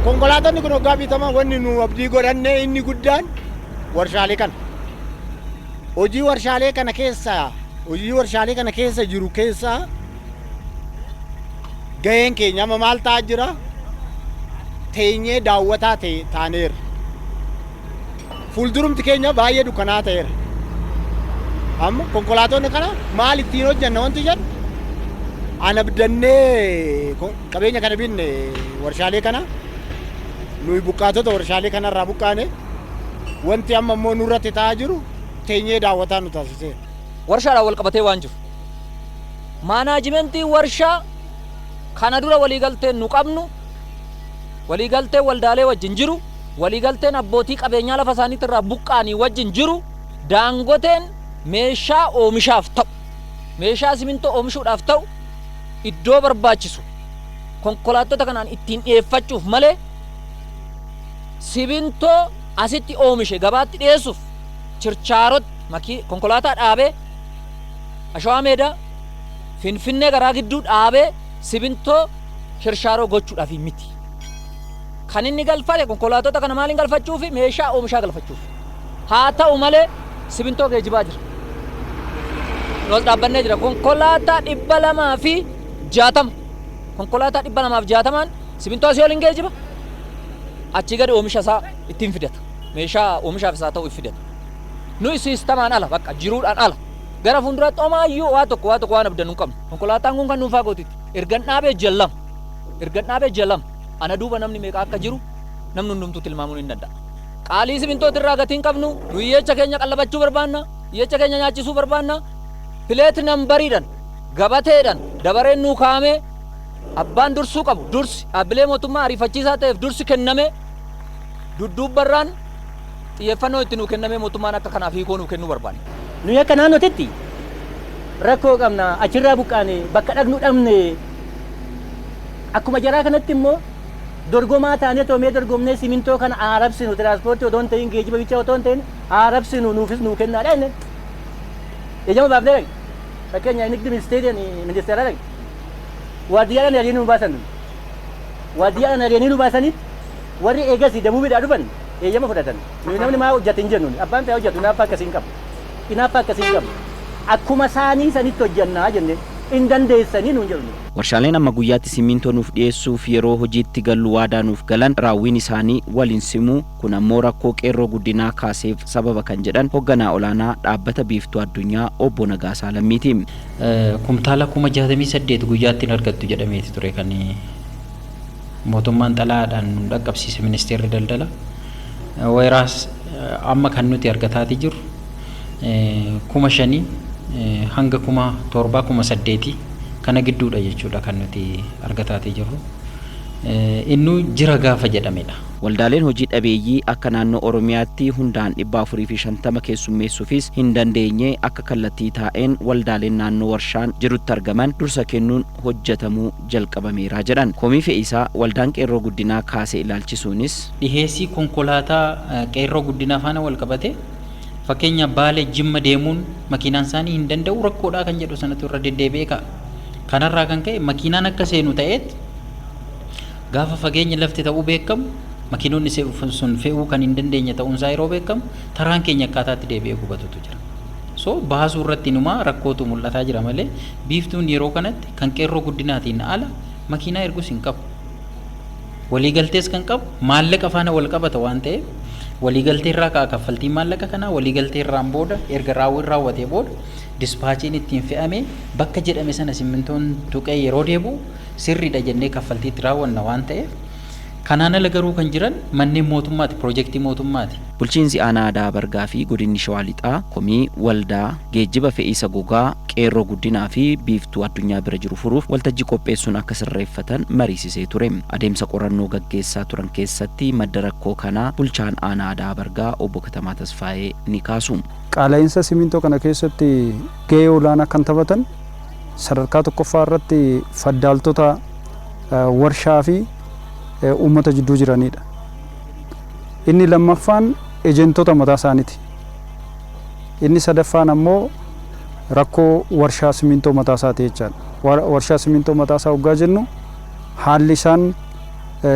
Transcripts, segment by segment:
Konkolaattonni kun waggaa bitaman wanni nu abdii godhannee inni guddaan warshaalee kana. Hojii warshaalee kana keessa jiru keessaa gaheen keenya amma maal ta'aa jira? Teenyee daawwataa taaneera. Fuuldurumti keenya baay'ee dukkanaa ta'eera. Amma konkolaattonni kana maal ittiin hojjanna wanti jedhu? Ana bidannee qabeenya kana binne warshaalee kana nuyi buqqaatota warshaalee kanarraa buqqaane wanti amma immoo nurratti ta'aa jiru teenyee daawwataa nu taasiseera. Warshaadhaan wal qabatee waan jiru. Maanaajimentii warshaa kana dura waliigalteen nu qabnu, waliigalteen waldaalee wajjin jiru, waliigalteen abbootii qabeenyaa lafa isaaniitirraa buqqaanii wajjin jiru, Daangoteen meeshaa oomishaaf ta'u, meeshaa simintoo oomishuudhaaf ta'u iddoo barbaachisu konkolaattota kanaan ittiin dhiyeeffachuuf malee simintoo asitti oomishe gabaatti dhiyeessuuf chirchaarotti konkolaataa dhaabee Ashawaa Meedaa Finfinnee garaa gidduu dhaabee simintoo chirshaaroo gochuudhaaf miti. Kan inni galfate konkolaattota kana maaliin galfachuuf? Meeshaa oomishaa galfachuuf. Haa ta'u malee simintoo geejjibaa jira. Nuus dhaabbannee jira. Konkolaataa 260 konkolaataa 260 simintoo asii oliin geejjiba. Achi gadi oomisha isaa ittiin fidata. Meeshaa oomishaaf isaa ta'u fidata. Nuyi siistamaan ala bakka jiruudhaan ala. Gara fuulduraatti omaayyuu waa tokko waan abdannu qabnu. Konkolaataan kun kan dhuunfaa gootitti. Ergan dhaabee jallam. Ana duuba namni meeqa akka jiru namni hundumtuu tilmaamuu hin danda'a. Qaalii simintootii irraa gatiin qabnu nuyi iyyecha keenya qallabachuu barbaanna, iyyecha keenya nyaachisuu barbaanna. Pileet nambariidhaan gabateedhaan dabareen nuu kaa'amee abbaan dursuu qabu dursi dhaabbilee mootummaa ariifachiisaa ta'eef dursi kenname dudduubbarraan xiyyeeffannoo itti nuu kennamee mootummaan akka kanaaf hiikoo nuu kennuu barbaanne. Nuyi akka naannootitti rakkoo qabna achirraa buqqaane bakka dhaqnu dhabne akkuma jaraa kanatti immoo dorgomaa taanee toomee dorgomnee simintoo kana arabsinu tiraanspoortii otoo hin ta'in geejjiba bichaa otoo hin ta'in arabsinu nuufis nuu kennaadha inni. Ejama baafnee dhaqe fakkeenya nigdi ministeeraa dhaqe waardiyyaadhaan hariiranii nu baasan waardiyyaadhaan hariiranii nu baasanii warri eegasii dabuubidhaa dhufan eeyyama fudhatan nuyi namni maa hojjate hin jennuun abbaan fee hojjatu naaffa akkasiin qaba inaaffa akkasiin qaba akkuma isaanii sanitti hojjannaa jennee hin dandeessanii nuun jedhu. Warshaaleen amma guyyaatti simintoo nuuf dhiyeessuuf yeroo hojiitti gallu waadaa nuuf galan raawwiin isaanii waliin simuu kun ammoo rakkoo qeerroo guddinaa kaaseef sababa kan jedhan hoogganaa olaanaa dhaabbata biiftuu addunyaa obbo Nagaasaa Lammiiti. Kumtaala 68 guyyaatti hin argattu jedhameeti ture kan mootummaan xalaadhaan nu dhaqqabsiise ministeerri daldala. Weeraas amma kan nuti argataati jiru 5,000 hanga 7,000 8,000 kana gidduudha jechuudha kan nuti argataati jirru. Innu jira gaafa jedhamedha. Waldaaleen hojii dhabeeyyii akka naannoo Oromiyaatti hundaan 450 keessummeessuufis hin dandeenye akka kallattii taa'een waldaaleen naannoo warshaan jirutti argaman dursa kennuun hojjetamuu jalqabameera jedhan. Komii fe'iisaa waldaan qeerroo guddinaa kaasee ilaalchisuunis dhiheessii konkolaataa qeerroo guddinaa faana wal qabate fakkeenya Baalee Jimma deemuun makiinaan isaanii hin danda'u rakkoodhaa kan jedhu sanatu irra deddeebi'ee ka'a. Kanarraa kan ka'e makiinaan akka seenu ta'eet gaafa fageenya lafti ta'uu beekamu makiinonni sun fe'uu kan hin dandeenye ta'uunsaa yeroo beekamu taraan keenya akkaataatti deebi'ee gubatutu jira. So baasuu irratti numaa rakkootu mul'ataa jira malee biiftuun yeroo kanatti kan qeerroo guddinaatiin ala makiinaa ergus hin qabu. Waliigaltees kan qabu maallaqa faana wal qabata waan ta'eef waliigaltee irraa ka'a kaffaltii maallaqa kanaa waliigaltee irraan booda erga raawwatee booda dispaachiin ittiin fe'amee bakka jedhame sana simmintoon tuqee yeroo deebi'u sirriidha jennee kaffaltiitti raawwanna waan ta'eef kanaan ala garuu kan jiran manneen mootummaati piroojeektii mootummaati. Bulchiinsi aanaa Aadaa Bargaa fi godinni Shawaa Lixaa komii waldaa geejjiba fe'iisa gogaa qeerroo guddinaa fi biiftuu addunyaa bira jiru furuuf waltajjii qopheessuun akka sirreeffatan mariisisee ture. Adeemsa qorannoo gaggeessaa turan keessatti madda rakkoo kanaa bulchaan aanaa Aadaa Bargaa obbo Katamaa Tasfaayee ni kaasu. Qaala'insa simintoo kana keessatti gahee olaanaa kan taphatan sadarkaa tokkoffaa irratti faddaaltota warshaa fi uummata jidduu jiranidha. Inni lammaffaan ejentoota mataa isaaniiti. Inni sadaffaan ammoo rakkoo warshaa simintoo mataa isaati jechaadha. Warshaa simintoo mataa isaa hoggaa jennu haalli isaan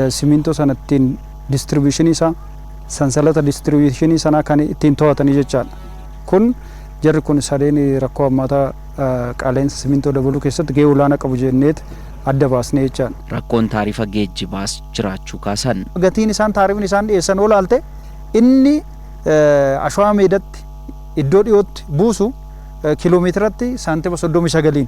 simintoo sana ittiin distribuushinii isaa sansalata distribuushinii sanaa kan ittiin to'atanii jechaadha. Kun jarri kun sadeen rakkoo hammaataa qaala'insa simintoo dabaluu keessatti gahee olaanaa qabu jenneet adda baasnee jechaadha. Rakkoon taarifa geejjibaas jiraachuu kaasan. Gatiin isaan taarifni isaan dhiyeessan olaalte inni Ashawaa Meedatti iddoo dhiyootti buusu kiiloomeetiratti saantima 39.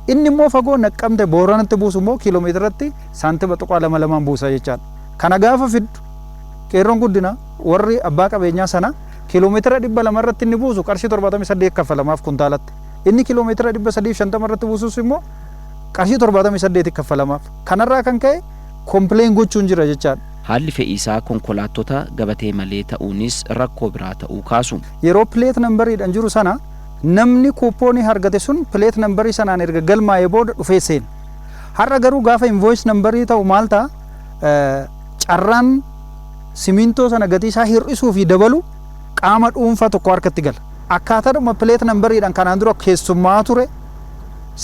Inni immoo fagoo Naqqamte Booranatti buusu immoo kiiloomeetiratti saantima 2 buusa jechaadha. Kana gaafa fiddu qeerroon guddina warri abbaa qabeenyaa sana kiiloomeetira 200 irratti inni buusu qarshii 78 kaffalamaaf kuntaalatti. Inni kiiloomeetira 350 irratti buusus immoo qarshii 78 kaffalamaaf. Kanarraa kan ka'e kompileen gochuun jira jechaadha. Haalli fe'iisaa konkolaattota gabatee malee ta'uunis rakkoo biraa ta'uu kaasu. Yeroo pileet nambariidhaan jiru sana namni kuupoonii argate sun pileet nambarii sanaan erga galmaa'ee booda dhufee seena. Har'a garuu gaafa invoice nambarii ta'u maal ta'a? Carraan simintoo sana gatii isaa hir'isuu fi dabalu qaama dhuunfaa tokko harkatti gala. Akkaataadhuma pileet nambariidhaan kanaan dura keessummaa ture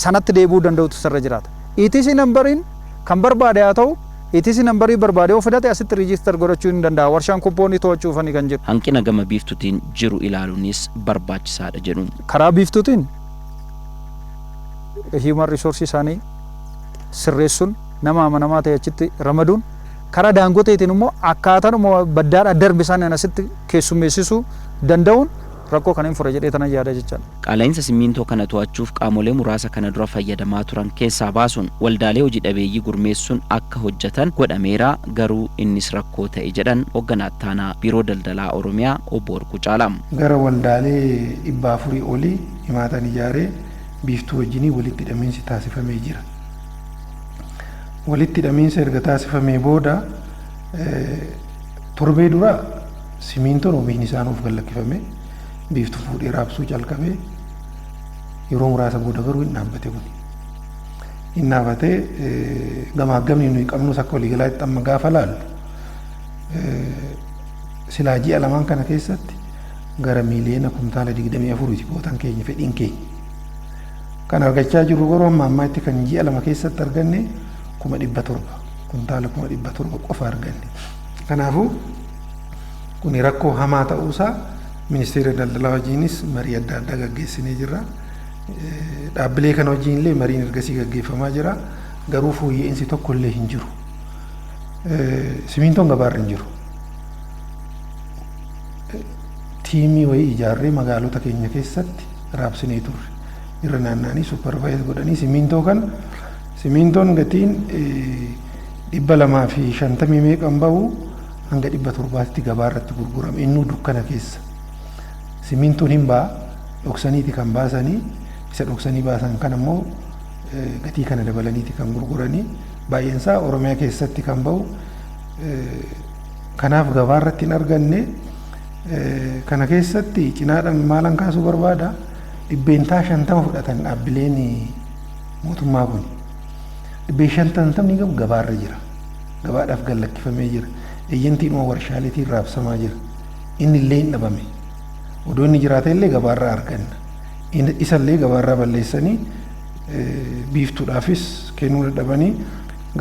sanatti deebi'uu danda'utu sirra jiraata. ETC nambariin kan barbaade haa ta'u ETC nambarii barbaade yoo fidate asitti riijistar godhachuu ni danda'a. Warshaan kuupoonii to'achuufani kan jiru. Hanqina gama biiftuutiin jiru ilaaluunis barbaachisaadha jedhu. Karaa biiftuutiin human resource isaanii sirreessuun nama amanamaa ta'e achitti ramaduun karaa daangoteetiin immoo akkaataadhuma baddaadhaa darbe isaan asitti keessummeessisuu danda'uun rakkoo kana hin fura jedhee tanan yaada jechaadha. Qaala'insa simintoo kana to'achuuf qaamolee muraasa kana dura fayyadamaa turan keessaa baasuun waldaalee hojii dhabeeyyii gurmeessuun akka hojjetan godhameera. Garuu innis rakkoo ta'e jedhan hoogganaa ittaanaa biiroo daldalaa Oromiyaa obbo Warquu Caalaa. Gara waldaalee 400 olii himaatan ijaaree biiftuu wajjinii walitti hidhamiinsi taasifamee jira. Walitti hidhamiinsa erga taasifamee booda torbee dura simintoon oomishni isaanuuf gallakkifame. Biiftuu fuudhee raabsuu calqabee yeroo muraasa booda garuu hin dhaabbate kun. Hin dhaabbatee gamaagamni nuyi qabnus akka waliigalaatti amma gaafa laallu silaa ji'a lamaan kana keessatti gara miiliyoona kuntaala 24 bootan keenya fedhiin keenya. Kan argachaa jirru garuu amma ammaatti kan ji'a lama keessatti arganne 700 kuntaala 700 qofa arganne. Kanaafuu kun rakkoo hamaa ta'uusaa Ministeera daldalaa wajjinis marii adda addaa gaggeessinee jirra. Dhaabbilee kana wajjinillee mariin ergasii gaggeeffamaa jira. Garuu fooyya'insi tokko illee hin jiru. Simintoon gabaarra hin jiru. Tiimii wayii ijaarree magaalota keenya keessatti raabsinee turre. Irra naanna'anii supervise godhanii simintoon gatiin 250 meeqan bahu hanga 700tti gabaarratti gurgurama. Innuu dukkana keessa. Simintoon hin ba'a dhoksaniiti kan baasanii isa dhoksanii baasan kan ammoo gatii kana dabalaniiti kan gurguranii baay'een isaa Oromiyaa keessatti kan bahu kanaaf gabaarratti hin arganne kana keessatti cinaadhaan maalan kaasuu barbaada 50 fudhatan dhaabbileen mootummaa kun 50 gabaarra jira gabaadhaaf gallakkifamee jira eeyyantiin warshaaleetiin raabsamaa jira inni illee hin dhabame. Odoo inni jiraate illee gabaarraa arganna. Isallee gabaarraa balleessanii biiftuudhaafis kennuu dadhabanii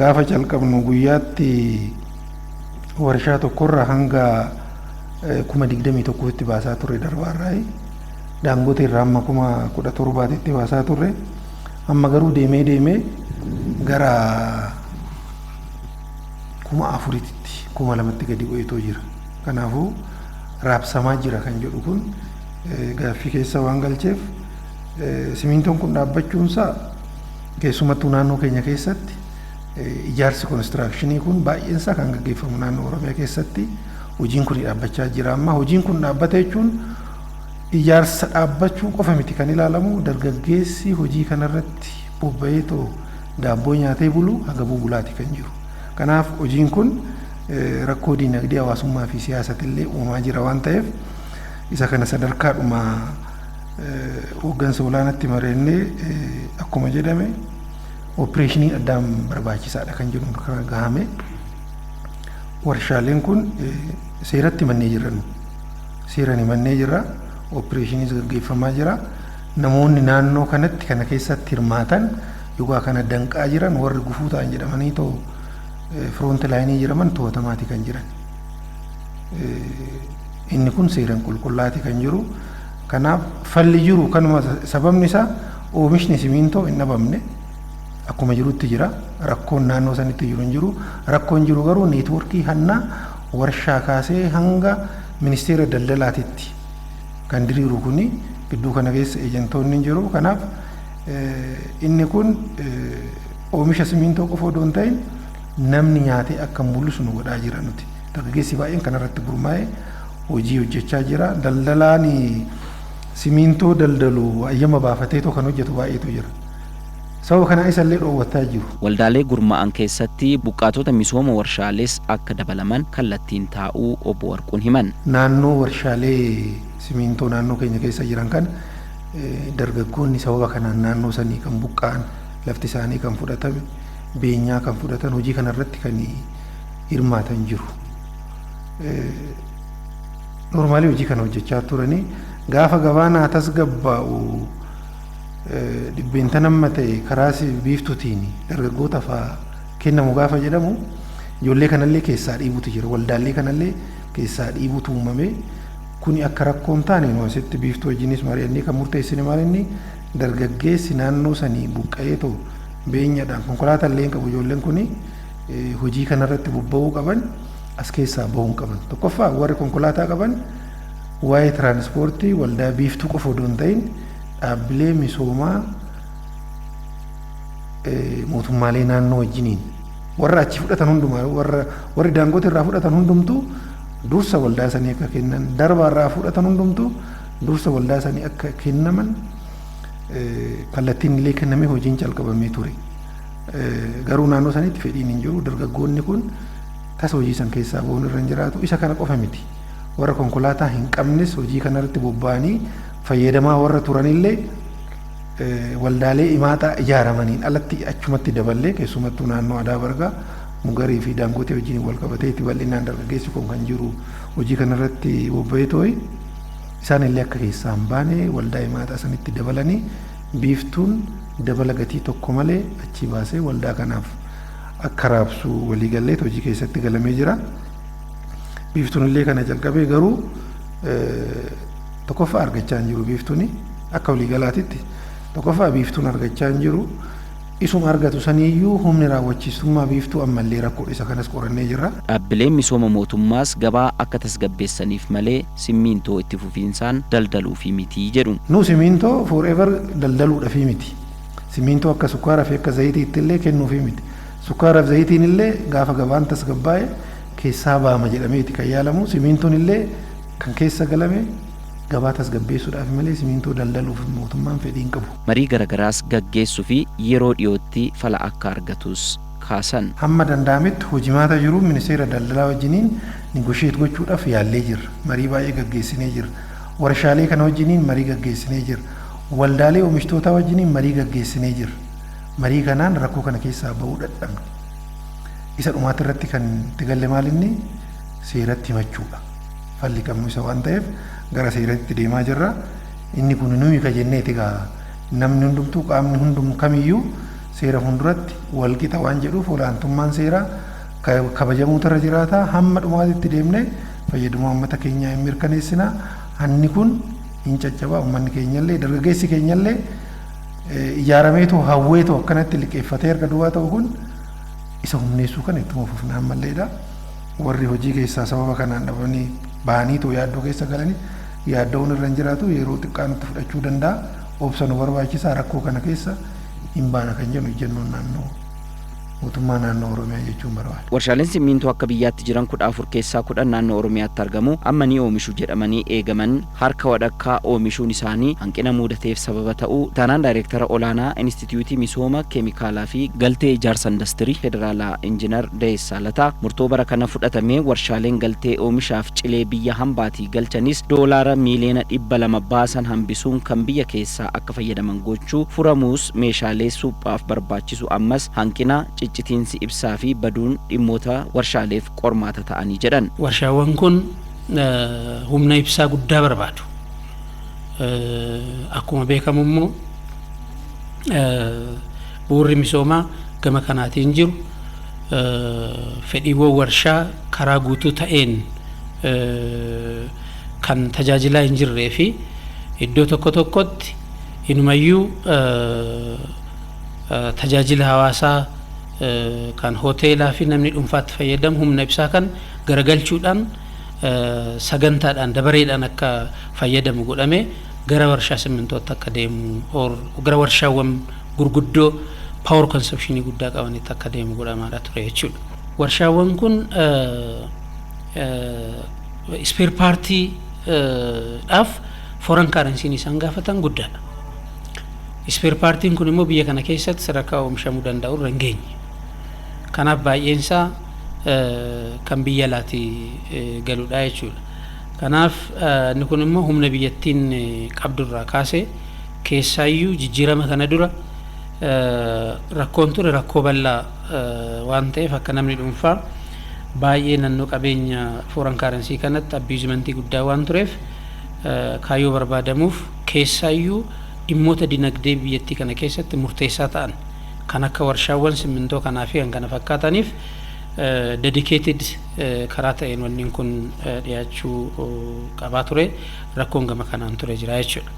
gaafa calqabnu guyyaatti warshaa tokkorraa hanga 21,000 baasaa turre darbaarraa daangotee irraa amma 17,000 baasaa turre amma garuu deemee gara 4,000tti 2,000tti gadi bu'eetoo jira. Kanaafuu raabsamaa jira kan jedhu kun gaaffii keessa waan galcheef simintoon kun dhaabbachuunsaa keessumattuu naannoo keenya keessatti ijaarsi konistirakshinii kun baay'eensaa kan gaggeeffamu naannoo Oromiyaa keessatti hojiin kun dhaabbachaa jira. Amma hojiin kun dhaabbate jechuun ijaarsa dhaabbachuu qofa miti kan ilaalamu dargaggeessi hojii kanarratti bobba'ee daabboo nyaatee bulu haga bulaati kan jiru. Kanaaf hojiin kun rakkoo diinagdee hawaasummaa fi siyaasatillee uumaa jira waan ta'eef isa kana sadarkaadhuma hooggansa olaanaatti mareennee akkuma jedhame opereeshinii addaan barbaachisaadha kan jedhu kan gahame warshaaleen kun seeratti mannee jiran seerani mannee jira opereeshiniis gaggeeffamaa jira namoonni naannoo kanatti kana keessatti hirmaatan yogaa kana danqaa jiran warri gufuu ta'an jedhamanii firoonti laayinii jedhaman to'atamaati kan jiran. Inni kun seeraan qulqullaati kan jiru. Kanaaf falli jiru kanuma sababni isaa oomishni simintoo hin dhabamne akkuma jirutti jira. Rakkoon naannoo sanitti jiru hin jiru. Rakkoon jiru garuu neetwoorkii hannaa warshaa kaasee hanga ministeera daldalaatitti kan diriiru kuni gidduu kana keessa eejantoonni hin jiru. Kanaaf inni kun oomisha simintoo qofa odoo hin ta'in namni nyaatee akka mul'isu nu godhaa jira nuti. Dargaggeessi baay'een kanarratti gurmaa'ee hojii hojjechaa jira. Daldalaan simintoo daldalu ayyama baafatee kan hojjetu baay'eetu jira. Sababa kana isallee dhoowwataa jiru. Waldaalee gurmaa'an keessatti buqqaatota misooma warshaalees akka dabalaman kallattiin taa'uu obbo Warquun himan. Naannoo warshaalee simintoo naannoo keenya keessa jiran kan dargaggoonni sababa kanaan naannoo sanii kan buqqa'an, lafti isaanii kan fudhatame, beenyaa kan fudhatan hojii kanarratti kan hirmaatan jiru. Normaalii hojii kana hojjechaa turanii gaafa gabaanaa tasgabbaa'u dhibbeentan amma ta'e karaa biiftuutiin dargaggoota fa'aa kennamu gaafa jedhamu ijoollee kanallee keessaa dhiibutu jira. Waldaallee kanallee keessaa dhiibutu uumame. Kuni akka rakkoon taane nu asitti biiftuu wajjinis mari'annee kan murteessine maal inni dargaggeessi naannoo sanii buqqa'ee ta'u beenyadhaan konkolaataa illee qabu ijoolleen kuni hojii kanarratti bobba'uu qaban as keessaa bahuun qaban. Tokkoffaa warri konkolaataa qaban waa'ee tiraanspoortii waldaa biiftuu qofa odoo hin ta'in dhaabbilee misoomaa mootummaalee naannoo wajjiniin warra achi fudhatan hundumaa warri daangoota irraa fudhatan hundumtuu dursa waldaa sanii akka kennan, darbaa irraa fudhatan hundumtuu dursa waldaa sanii akka kennaman kallattiin illee kennamee hojiin calqabamee ture. Garuu naannoo sanitti fedhiin hin jiru. Dargaggoonni kun tasa hojii san keessaa bahuun irra hin jiraatu. Isa kana qofa miti. Warra konkolaataa hin qabnes hojii kanarratti bobba'anii fayyadamaa warra turanillee waldaalee imaaxaa ijaaramaniin alatti achumatti daballee keessumattuu naannoo Adaa Bargaa Mugarii fi Daangotee wajjin wal qabatee itti bal'inaan dargaggeessi kun kan jiru hojii kanarratti bobba'ee too'i. Isaan illee akka keessaa hin baane waldaa imaaxaa sanitti dabalanii biiftuun dabala gatii tokko malee achi baasee waldaa kanaaf akka raabsu waliigalleet hojii keessatti galamee jira. Biiftuun illee kana jalqabee garuu tokkoffaa argachaa hin jiru. Biiftuuni akka waliigalaatitti tokkoffaa biiftuun argachaa hin jiru. Isuma argatu saniyyuu humni raawwachiistummaa biiftuu ammallee rakkoo isa kanas qorannee jirra. Dhaabbileen misooma mootummaas gabaa akka tasgabbeessaniif malee simintoo itti fufiinsaan daldaluufi miti jedhu. Nu simintoo forever daldaluudhaafi miti. Simintoo akka sukkaaraa fi akka zayitiitti illee kennuufi miti. Sukkaaraa fi zayitiin illee gaafa gabaan tasgabbaa'e keessaa baama jedhameeti kan yaalamu. Simintoon illee kan keessa galame gabaa tasgabbeessuudhaaf malee simintoo daldaluuf mootummaan fedhii hin qabu. Marii garagaraas gaggeessuu fi yeroo dhiyootti fala akka argatus kaasan. Hamma danda'ametti hojimaata jiru ministeera daldalaa wajjiniin nigosheet gochuudhaaf yaallee jirra. Marii baay'ee gaggeessinee jirra. Warshaalee kana wajjiniin marii gaggeessinee jirra. Waldaalee oomishtootaa wajjiniin marii gaggeessinee jirra. Marii kanaan rakkoo kana keessaa bahuu dadhabne. Isa dhumaati irratti kan itti galle maalinni seeratti himachuudha. Falli qabnu isa waan ta'eef gara seeratti deemaa jirra. Inni kun nuyi ka jenneeti gaa namni hundumtuu qaamni hundum kamiyyuu seera fuulduratti walqixa waan jedhuuf olaantummaan seeraa kabajamuutu irra jiraata. Hamma dhumaatitti deemnee fayyadamuu uummata keenyaa hin mirkaneessina. Hanni kun hin caccabaa. Uummanni keenyallee dargaggeessi keenyallee ijaarameetu hawweetu akkanatti liqeeffatee erga duwwaa ta'u kun isa humneessuu kan ittuma fufnaa ammalleedha. Warri hojii keessaa sababa kanaan dhabanii bahaniitu yaaddoo keessa galanii yaaddoon irra hin jiraatu. Yeroo xiqqaanitti fudhachuu danda'a. Obsa nu barbaachisaa rakkoo kana keessa hin baana kan jennu jennuun naannoo mootummaa naannoo Oromiyaa jechuun barbaada. Warshaaleen simintoo akka biyyaatti jiran 14 keessaa 10 naannoo Oromiyaatti argamu. Amma ni oomishu jedhamanii eegaman harka wadhakkaa oomishuun isaanii hanqina mudateef sababa ta'uu taanaan daayireektara olaanaa Inistituutii Misooma Keemikaalaa fi Galtee Ijaarsa Industirii Federaalaa Injiinar Dayeessaa Lataa murtoo bara kana fudhatamee warshaaleen galtee oomishaaf cilee biyya hambaatii galchanis doolaara miiliyoona 200 baasan hambisuun kan biyya keessaa akka fayyadaman gochuu furamuus meeshaalee suphaaf barbaachisu ammas hanqina ciccitiinsi ibsaa fi baduun dhimmoota warshaaleef qormaata ta'anii jedhan. Warshaawwan kun humna ibsaa guddaa barbaadu. Akkuma beekamu immoo bu'uurri misoomaa gama kanaatiin jiru fedhiiwwan warshaa karaa guutuu ta'een kan tajaajilaa hin jirree fi iddoo tokko tokkotti inumayyuu tajaajila hawaasaa kan hoteelaa fi namni dhuunfaatti fayyadamu humna ibsaa kan garagalchuudhaan sagantaadhaan dabareedhaan akka fayyadamu godhame gara warshaa simmintootti akka deemu gara warshaawwan gurguddoo power consumption guddaa qabanitti akka deemu godhamaadha ture jechuudha. Warshaawwan kun spare partii dhaaf foreign currency isaan gaafatan guddaadha. Spare partiin kun immoo biyya kana keessatti sadarkaa oomishamuu danda'u irra hin geenye. Kanaaf baay'een isaa kan biyya alaatii galuudha jechuudha. Kanaaf inni kun immoo humna biyyattiin qabdu irraa kaasee keessaayyuu jijjiirama kana dura rakkoon ture rakkoo bal'aa waan ta'eef akka namni dhuunfaa baay'ee naannoo qabeenya foreign currency kanatti abiyuzimentii guddaa waan tureef kaayyoo barbaadamuuf keessaayyuu dhimmoota dinagdee biyyattii kana keessatti murteessaa ta'an kan akka warshaawwan simmintoo kanaa fi kan kana fakkaataniif dedicated karaa ta'een wanni kun dhiyaachuu qabaa ture rakkoon gama kanaan ture jira jechuudha.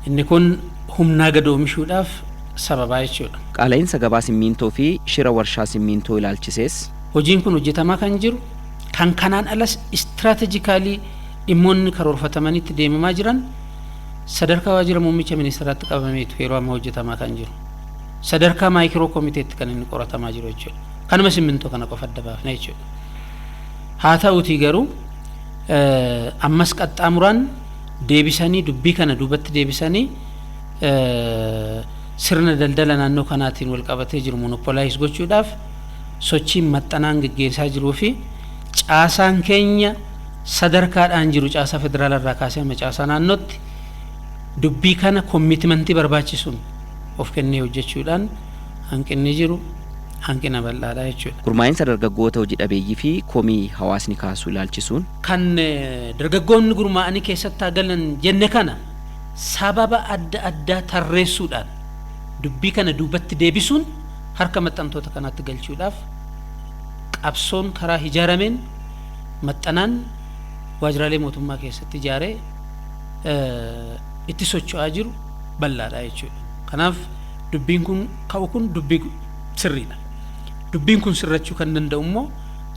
Inni kun humnaa gad oomishuudhaaf sababaa jechuudha. Qaala'insa gabaa simmintoo fi shira warshaa simmintoo ilaalchisees hojiin kun hojjetamaa kan jiru kan kanaan alas istiraatejikaalii dhimmoonni karoorfatamanitti deemamaa jiran sadarkaa waajjira muummicha ministeeraatti qabameetu yeroo ammaa hojjetamaa kan jiru. Sadarkaa maayikiroo komiteetti kan inni qoratamaa jiru jechuudha. Kanuma simmintoo kana qofa adda baafna jechuudha. Haa ta'uutii garuu ammas qaxxaamuraan deebisanii dubbii kana duubatti deebisanii sirna daldala naannoo kanaatiin wal qabatee jiru monopolize gochuudhaaf sochiin maxxanaan gaggeessaa jiruu fi caasaan keenya sadarkaadhaan jiru caasaa federaalarraa kaasee amma caasaa naannootti dubbii kana commitmentii barbaachisuun of kennee hojjechuudhaan hanqinni jiru hanqina bal'aadha jechuudha. Gurmaa'insa dargaggoota hojii dhabeeyyii fi komii hawaasni kaasuu ilaalchisuun kan dargaggoonni gurmaa'anii keessatti galan jenne kana sababa adda addaa tarreessuudhaan dubbii kana duubatti deebisuun harka maxxantoota kanaatti galchuudhaaf qabsoon karaa ijaarameen maxxanaan waajjiraalee mootummaa keessatti ijaaree itti socho'aa jiru bal'aadha jechuudha. Kanaaf dubbiin kun ka'u kun dubbii sirriidha. Dubbiin kun sirrachuu kan danda'u immoo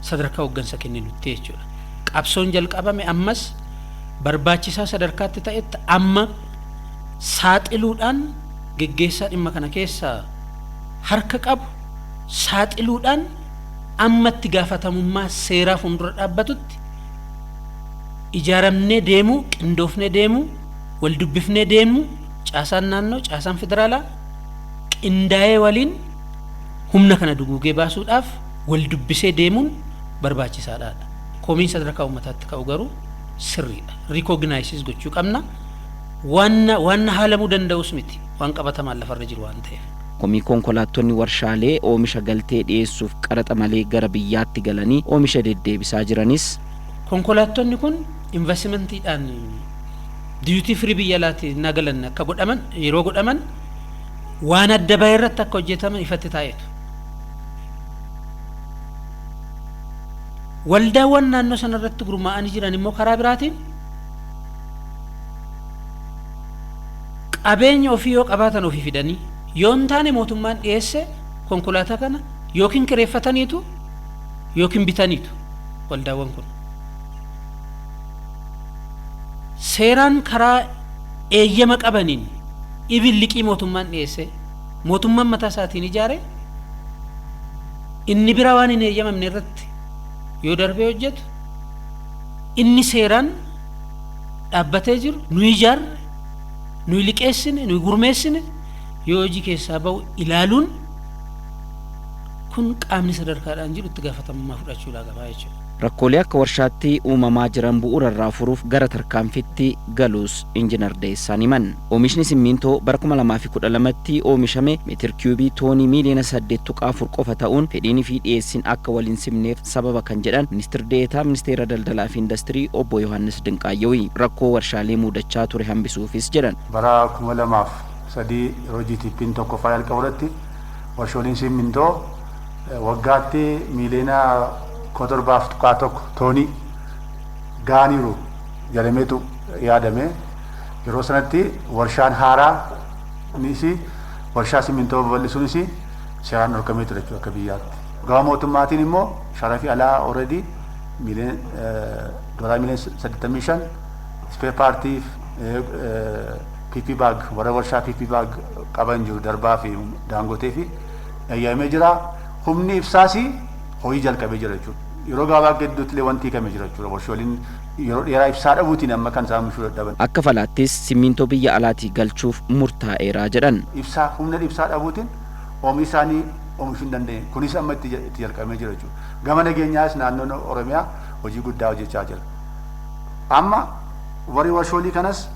sadarkaa hooggansa kenninutti jechuudha. Qabsoon jalqabame ammas barbaachisaa sadarkaatti ta'etti amma saaxiluudhaan geggeessaa dhimma kana keessaa harka qabu saaxiluudhaan ammatti gaafatamummaa seeraa fuuldura dhaabbatutti ijaaramnee deemu qindoofnee deemu wal dubbifnee deemu caasaan naannoo caasaan federaalaa qindaa'ee waliin humna kana duguugee baasuudhaaf wal dubbisee deemuun barbaachisaadha. Komiin sadarkaa uummataatti ka'u garuu sirriidha. Recognize gochuu qabna. Waan haalamuu danda'us miti waan qabatamaan lafarra jiru waan ta'eef. Komii konkolaattonni warshaalee oomisha galtee dhiyeessuuf qaraxa malee gara biyyaatti galanii oomisha deddeebisaa jiranis konkolaattonni kun investmentiidhaan duty free biyya alaatii nagalan akka godhaman yeroo godhaman waan adda bahee irratti akka hojjetaman ifatti taa'eetu. Waldaawwan naannoo sana irratti gurmaa'anii jiran immoo karaa biraatiin qabeenya ofii yoo qabaatan ofii fidanii yoo hin taane mootummaan dhiyeesse konkolaataa kana yookiin kireeffataniitu yookiin bitaniitu waldaawwan kun. Seeraan karaa eeyyama qabaniin ibin liqii mootummaan dhiyeesse mootummaan mataa isaatiin ijaare inni bira waan hin eeyyamamne irratti yoo darbee hojjetu inni seeraan dhaabbatee jiru nu ijaarre nu liqeessine nu gurmeessine yoo hojii keessaa ba'u ilaaluun kun qaamni sadarkaadhaan jiru itti gaafatamummaa fudhachuudhaa qaba jechuudha. Rakkoolee akka warshaatti uumamaa jiran bu'uurarraa furuuf gara tarkaanfitti galuus injiinar Deessaan himan. Oomishni simmintoo bara 2012tti oomishame meetir kiubii toonii miiliyoona 8.4 qofa ta'uun fedhiinii fi dhiyeessiin akka waliin simneef sababa kan jedhan ministeerri deetaa ministeera daldalaa fi industirii obbo Yohaannis Dinqaayyawii rakkoo warshaalee mudachaa ture hambisuufis jedhan. Bara 2003 yeroo GTP'n tokko faayil qaburratti warshooliin simmintoo waggaatti miiliyoona 7.1 toonii gaaniiru jedhameetu yaadame. Yeroo sanatti warshaan haaraa nisi warshaa simintoo babal'isuunis seeraan dhorkamee ture jechuudha akka biyyaatti. Gama mootummaatiin immoo sharafi alaa already doolaa miliyoona 85 spare partiif PP bag warra warshaa PP bag qaban jiru darbaa fi daangotee fi eeyyamee jira. Humni ibsaas hojii jalqabee jira jechuudha. Yeroo gabaabaa gidduutti illee wanti hiikamee jira jechuudha. Warshooleen yeroo dheeraa ibsaa dhabuutiin amma kan isaan oomishuu dadhaban. Akka falaattis simmintoo biyya alaatii galchuuf murtaa'eera jedhan. Humna ibsaa dhabuutiin oomisha isaanii oomishuu hin dandeenye. Kunis amma itti jalqabee jira jechuudha. Gama nageenyaas naannoon Oromiyaa hojii guddaa hojjechaa jira. Amma warri warshoolii kanas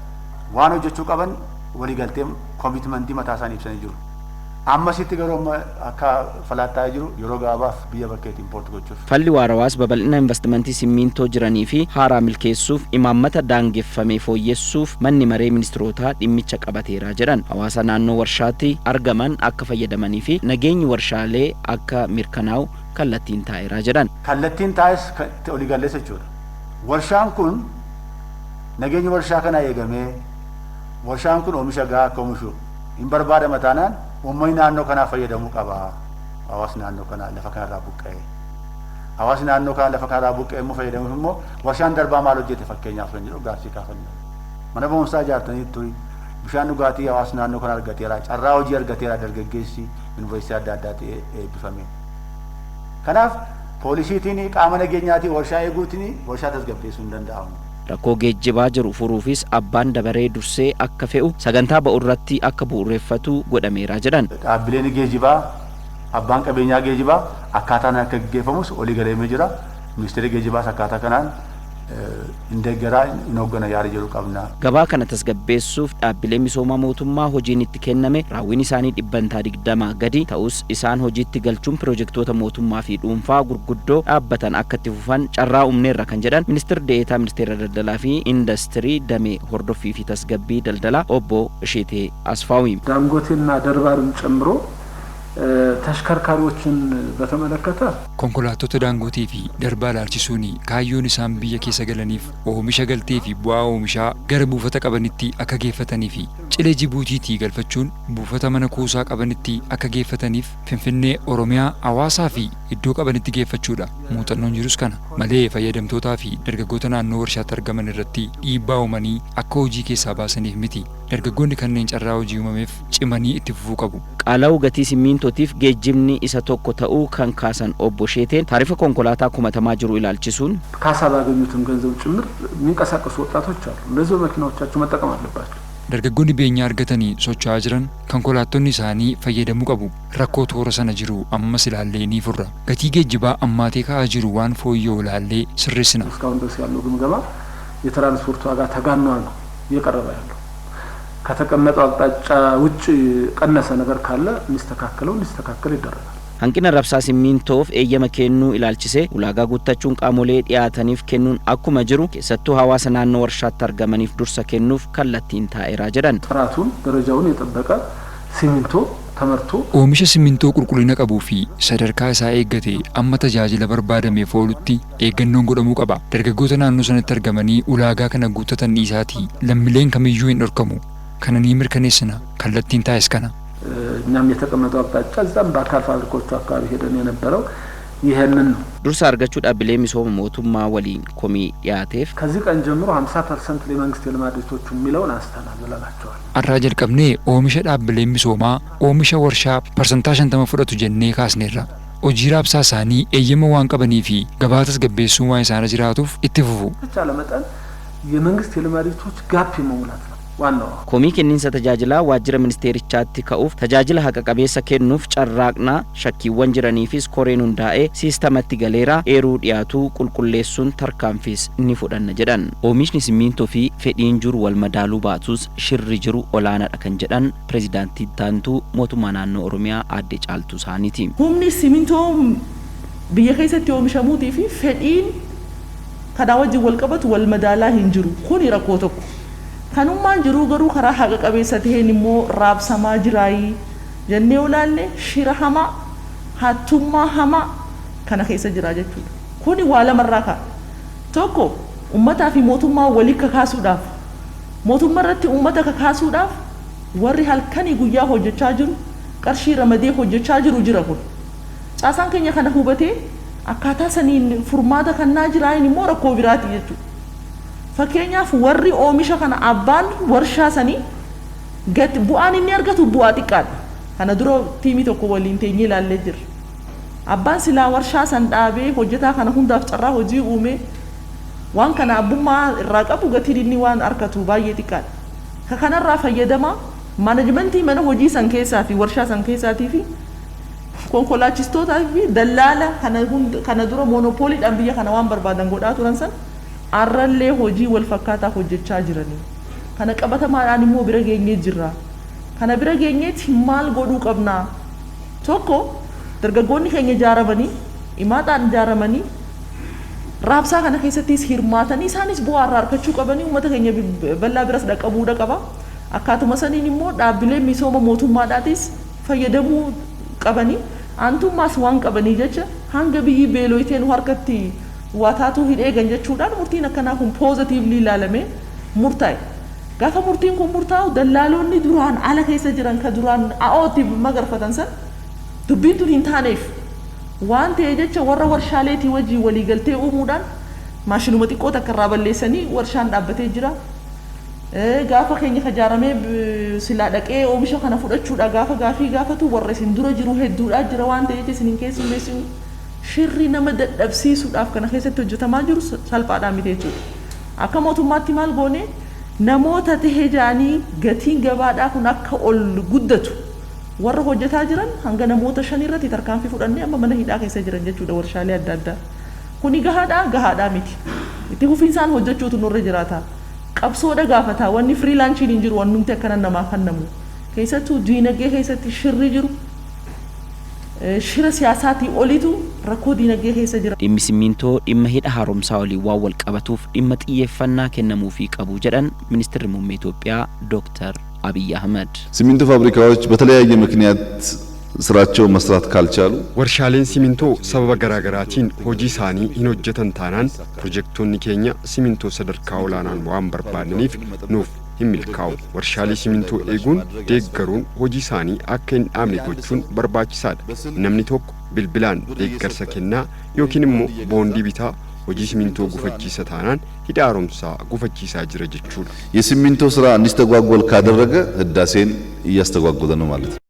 waan hojjechuu qaban waliigaltee koomitmentii mataa isaanii ibsanii jiru. Ammasitti garuu akka falaattaa jiru yeroo gabaabaaf biyya bakkeetti impoort gochuuf. Falli waarawaas babal'ina investimentii simmintoo jiranii fi haaraa milkeessuuf imaammata daangeffamee fooyyessuuf manni maree ministirootaa dhimmicha qabateera jedhan. Hawaasa naannoo warshaatti argaman akka fayyadamanii fi nageenyi warshaalee akka mirkanaa'u kallattiin taa'eera jedhan. Kallattiin taa'es waliigalleessa jechuudha. Warshaan kun nageenyi warshaa kana eegamee warshaan kun oomisha gahaa akka oomishu hin barbaadama taanaan uummanni naannoo kanaa fayyadamuu qaba. Hawaasni naannoo kanaa lafa kanarraa buqqa'ee. Hawaasni naannoo kanaa lafa kanarraa buqqa'ee immoo fayyadamuuf immoo warshaan darbaa maal hojjete fakkeenyaaf kan jedhu gaaffii kaafanne. Mana barumsaa ijaartanii turi bishaan dhugaatii hawaasni naannoo kanaa argateera. Carraa hojii argateera dargaggeessi yuunivarsiitii adda addaatti eebbifame. Kanaaf poolisiitiin qaama nageenyaatiin warshaa eeguutiin warshaa tasgabbeessuu hin danda'amu. Rakkoo geejjibaa jiru furuufis abbaan dabaree dursee akka fe'u sagantaa ba'u irratti akka bu'uureffatu godhameera jedhan. Dhaabbileen geejjibaa abbaan qabeenyaa geejjibaa akkaataan akka gaggeeffamus olii galeemee jira. Ministeerri geejjibaas akkaataa kanaan indeeggaraa hin hooggana yaada jedhu qabna. Gabaa kana tasgabbeessuuf dhaabbilee misoomaa mootummaa hojiin itti kenname raawwiin isaanii 20% gadi ta'us isaan hojiitti galchuun piroojektota mootummaa fi dhuunfaa gurguddoo dhaabbatan akka itti fufan carraa uumneerra kan jedhan ministeerri deetaa ministeera daldalaa fi industirii damee hordoffii fi tasgabbii daldalaa obbo Isheetee Asfaawi. ዳንጎቴና ደርባርን ጨምሮ ተሽከርካሪዎችን በተመለከተ konkolaattota daangootii fi darbaa laalchisuun kaayyoon isaan biyya keessa galaniif oomisha galtee fi bu'aa oomishaa gara buufata qabanitti akka geeffatanii fi cilee Jibuutiitii galfachuun buufata mana kuusaa qabanitti akka geeffataniif Finfinnee Oromiyaa hawaasaa fi iddoo qabanitti geeffachuudha. Muuxannoon jirus kana malee fayyadamtootaa fi dargaggoota naannoo warshaatti argaman irratti dhiibbaa uumanii akka hojii keessaa baasaniif miti. Dargaggoonni kanneen carraa hojii uumameef cimanii itti fufuu qabu. Qaalaa'uu gatii simmintootiif geejjibni isa tokko ta'uu kan kaasan obbo Sheeteen taarifa konkolaataa kumatamaa jiru ilaalchisuun ካሳ ባገኙትም ገንዘብ ጭምር የሚንቀሳቀሱ ወጣቶች አሉ። እነዚህ መኪናዎቻቸው መጠቀም አለባቸው። dargaggoonni beenyaa argatanii socho'aa jiran konkolaattonni isaanii fayyadamuu qabu. Rakkoo toora sana jiru ammas ilaallee ni furra. Gatii geejjibaa ammaatee ka'aa jiru waan fooyya'u ilaallee sirreessina. እስካሁን ድረስ ያለው ግምገማ የትራንስፖርት ዋጋ ተጋኗል ነው እየቀረበ ያለው። ከተቀመጠው አቅጣጫ ውጭ ቀነሰ ነገር ካለ እንዲስተካከል ይደረጋል። hanqina rabsaa simmintoof eeyyama kennuu ilaalchise ulaagaa guuttachuun qaamolee dhiyaataniif kennuun akkuma jiru keessattuu hawaasa naannoo warshaatti argamaniif dursa kennuuf kallattiin taa'eera jedhan. ጥራቱን ደረጃውን የጠበቀ ሲሚንቶ ተመርቶ oomisha simmintoo qulqullina qabuu fi sadarkaa isaa eeggate amma tajaajila barbaadameef oolutti eeggannoon godhamuu qaba. Dargaggoota naannoo sanatti argamanii ulaagaa kana guuttatan dhiisaatii lammiileen kamiyyuu hin dhorkamu. Kana ni mirkaneessina. Kallattiin taa'es kana. እኛም የተቀመጠው አቅጣጫ እዛም በአካል ፋብሪካዎቹ አካባቢ ሄደን የነበረው ይሄንን ነው። dursa argachuu dhaabbilee misooma mootummaa waliin komii dhiyaateef ከዚህ ቀን ጀምሮ 50% የመንግስት የልማት ድርጅቶች የሚለውን አንስተናል ብለናቸዋል። arraa jalqabnee oomisha dhaabbileen misoomaa oomisha warshaa parsantaa 50 fudhatu jennee kaasneerra. hojii raabsaa isaanii eeyyama waan qabanii fi gabaa tasgabbeessuu waan isaan jiraatuuf itti fufu. በተቻለ መጠን የመንግስት የልማት ድርጅቶች ጋፕ መሙላት ነው ዋናው። komii kenniinsa tajaajilaa waajjira ministeerichaatti ka'uuf tajaajila haqa qabeessa kennuuf carraaqnaa shakkiiwwan jiraniifis koreen hundaa'ee siistamatti galeera eeruu dhiyaatuu qulqulleessuun tarkaanfiis ni fudhanna jedhan. Oomishni simmintoo fi fedhiin jiru wal madaaluu baatus shirri jiru olaanaadha kan jedhan pireezidaantii taantuu mootummaa naannoo Oromiyaa aadde Caaltuu Saaniiti. Humni simmintoo biyya keessatti oomishamuutii fi fedhiin kanaa wajjin wal qabatu wal madaalaa hin jiru. Kuni rakkoo tokko. kanummaan jiruu garuu karaa haqa qabeessa taheen immoo raabsamaa jiraayii jennee olaalle shira hamaa hattummaa hamaa kana keessa jira jechuudha. Kuni waa lamarraa ka'a. Tokko uummataa fi mootummaa walii kakaasuudhaaf mootummaa irratti uummata kakaasuudhaaf warri halkanii guyyaa hojjechaa jiru qarshii ramadee hojjechaa jiru jira kun. Caasaan keenya kana hubatee akkaataa saniin furmaata kannaa jiraan immoo rakkoo biraati jechuudha. Fakkeenyaaf warri oomisha kana abbaan warshaa sanii gati bu'aan inni argatu bu'aa xiqqaadha. Kana dura tiimii tokko waliin teenyee ilaallee jirra. Abbaan silaa warshaa san dhaabee hojjetaa kana hundaaf carraa hojii uumee waan kana abbummaa irraa qabu gatiin inni waan argatu baay'ee xiqqaadha. Ka kanarraa fayyadamaa maanajimentii mana hojii san keessaa fi warshaa san keessaatii fi konkolaachistootaa fi dallaala kana dura moonopooliidhaan biyya kana waan barbaadan godhaa turan san arrallee hojii wal fakkaataa hojjechaa jiranii. Kana qabatamaadhaan immoo bira geenyee jirra. Kana bira geenyeetti maal godhuu qabnaa? Tokko dargaggoonni keenya ijaaramanii imaaxaan ijaaramanii raabsaa kana keessattis hirmaatanii isaanis bu'aa irraa argachuu qabanii uummata keenya bal'aa biras dhaqqabuudha qaba. Akkaatuma saniin immoo dhaabbilee misooma mootummaadhaatis fayyadamuu qabanii aantummaas waan qabanii jecha hanga biyyi beelooyteen harkatti waataatuu hin eegan jechuudhaan murtiin akkanaa kun poozitiivlii ilaalamee murtaa'e. Gaafa murtiin kun murtaa'u dallaalonni duraan ala keessa jiran ka duraan a'ootiif magarfatan san dubbiin tun hin taaneef waan ta'e jecha warra warshaaleetii wajjii waliigaltee uumuudhaan maashinuma xiqqoo takka irraa balleessanii warshaan dhaabbatee jira. Gaafa keenya ijaaramee silaa dhaqee oomisha kana fudhachuudha gaafa gaafii gaafatu warra isin dura jiru hedduudha jira waan ta'eef isin hin keessummeessinu shirri nama dadhabsiisuudhaaf kana keessatti hojjetamaa jiru salphaadhaan miti jechuudha. Akka mootummaatti maal goone namoota tahee jaanii gatiin gabaadhaa kun akka ol guddatu warra hojjetaa jiran hanga namoota 5 irratti tarkaanfii fudhannee amma mana hidhaa keessa jiran jechuudha warshaalee adda addaa. Kuni gahaadhaa miti. Itti fufiinsaan hojjechuutu nurra jiraata. Qabsoodha gaafataa wanni firiilaanshiin hin jiru wanni akkana namaa kennamu. Keessattuu diinagdee keessatti shirri jiru. Shira siyaasaatii oliitu rakkoo diinagdee keessa jira. Dhimmi simmintoo dhimma hidha haaromsaa olii waan wal qabatuuf dhimma xiyyeeffannaa kennamuufii qabu jedhan Ministeerri Muummee Itoophiyaa Dr. አብይ አህመድ ሲሚንቶ ፋብሪካዎች በተለያየ ምክንያት ስራቸው መስራት ካልቻሉ ወርሻሌን ሲሚንቶ ሰበበ ገራገራቲን ሆጂ ሳኒ ኢንሆጀተን ታናን ፕሮጀክቶኒ ኬኛ ሲሚንቶ ሰደርካ ኦላናን ዋን በርባንኒፍ ኑፍ የሚልካው ወርሻሌ ሲሚንቶ ኤጉን ደገሩን ሆጂ ሳኒ አከን አምኒ ጎቹን በርባቺሳድ ነምኒ ቶክ ቢልቢላን ደገርሰ ኬና ዮኪንሞ ቦንዲ ቢታ hojii simintoo gufachiisa taanaan hidha haaromsaa gufachiisaa jira jechuudha. የሲሚንቶ ስራ እንዲስተጓጎል ካደረገ ህዳሴን እያስተጓጎለ ነው ማለት ነው።